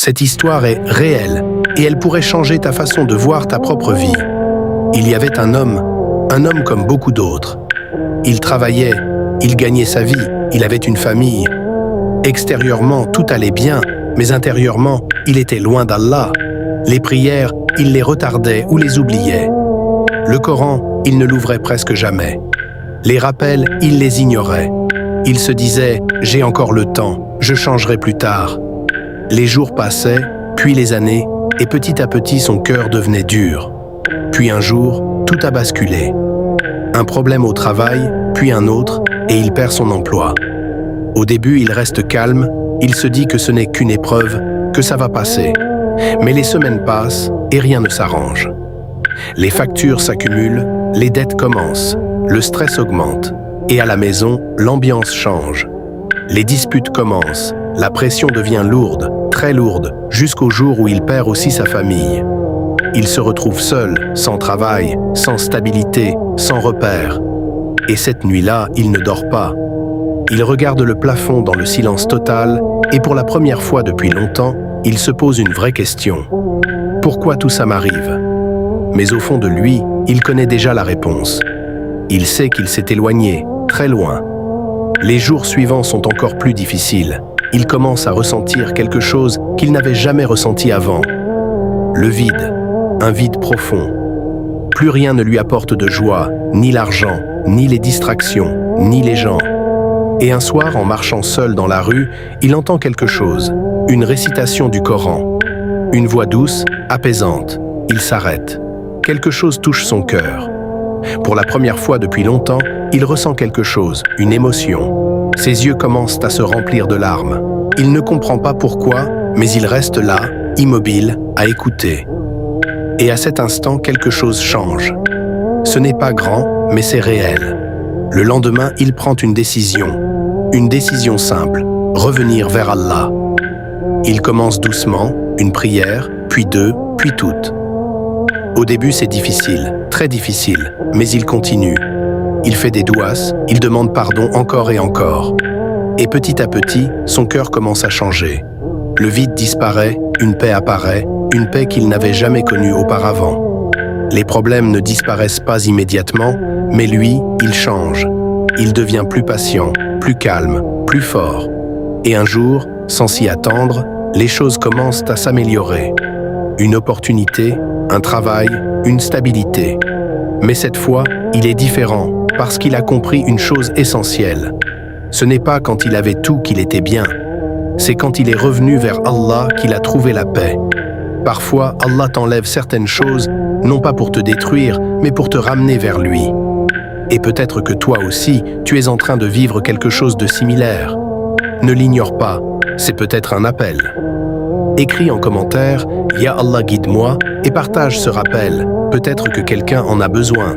Cette histoire est réelle et elle pourrait changer ta façon de voir ta propre vie. Il y avait un homme comme beaucoup d'autres. Il travaillait, il gagnait sa vie, il avait une famille. Extérieurement, tout allait bien, mais intérieurement, il était loin d'Allah. Les prières, il les retardait ou les oubliait. Le Coran, il ne l'ouvrait presque jamais. Les rappels, il les ignorait. Il se disait « J'ai encore le temps, je changerai plus tard ». Les jours passaient, puis les années, et petit à petit son cœur devenait dur. Puis un jour, tout a basculé. Un problème au travail, puis un autre, et il perd son emploi. Au début, il reste calme, il se dit que ce n'est qu'une épreuve, que ça va passer. Mais les semaines passent, et rien ne s'arrange. Les factures s'accumulent, les dettes commencent, le stress augmente, et à la maison, l'ambiance change. Les disputes commencent, la pression devient lourde, très lourde, jusqu'au jour où il perd aussi sa famille. Il se retrouve seul, sans travail, sans stabilité, sans repère. Et cette nuit-là, il ne dort pas. Il regarde le plafond dans le silence total, et pour la première fois depuis longtemps, il se pose une vraie question. Pourquoi tout ça m'arrive ? Mais au fond de lui, il connaît déjà la réponse. Il sait qu'il s'est éloigné, très loin. Les jours suivants sont encore plus difficiles. Il commence à ressentir quelque chose qu'il n'avait jamais ressenti avant. Le vide, un vide profond. Plus rien ne lui apporte de joie, ni l'argent, ni les distractions, ni les gens. Et un soir, en marchant seul dans la rue, il entend quelque chose, une récitation du Coran. Une voix douce, apaisante. Il s'arrête. Quelque chose touche son cœur. Pour la première fois depuis longtemps, il ressent quelque chose, une émotion. Ses yeux commencent à se remplir de larmes. Il ne comprend pas pourquoi, mais il reste là, immobile, à écouter. Et à cet instant, quelque chose change. Ce n'est pas grand, mais c'est réel. Le lendemain, il prend une décision simple, revenir vers Allah. Il commence doucement, une prière, puis deux, puis toutes. Au début, c'est difficile, très difficile, mais il continue. Il fait des douas, il demande pardon encore et encore. Et petit à petit, son cœur commence à changer. Le vide disparaît, une paix apparaît, une paix qu'il n'avait jamais connue auparavant. Les problèmes ne disparaissent pas immédiatement, mais lui, il change. Il devient plus patient, plus calme, plus fort. Et un jour, sans s'y attendre, les choses commencent à s'améliorer. Une opportunité, un travail, une stabilité. Mais cette fois, il est différent, parce qu'il a compris une chose essentielle. Ce n'est pas quand il avait tout qu'il était bien. C'est quand il est revenu vers Allah qu'il a trouvé la paix. Parfois, Allah t'enlève certaines choses, non pas pour te détruire, mais pour te ramener vers lui. Et peut-être que toi aussi, tu es en train de vivre quelque chose de similaire. Ne l'ignore pas, c'est peut-être un appel. Écris en commentaire « Ya Allah guide-moi » et partage ce rappel. Peut-être que quelqu'un en a besoin.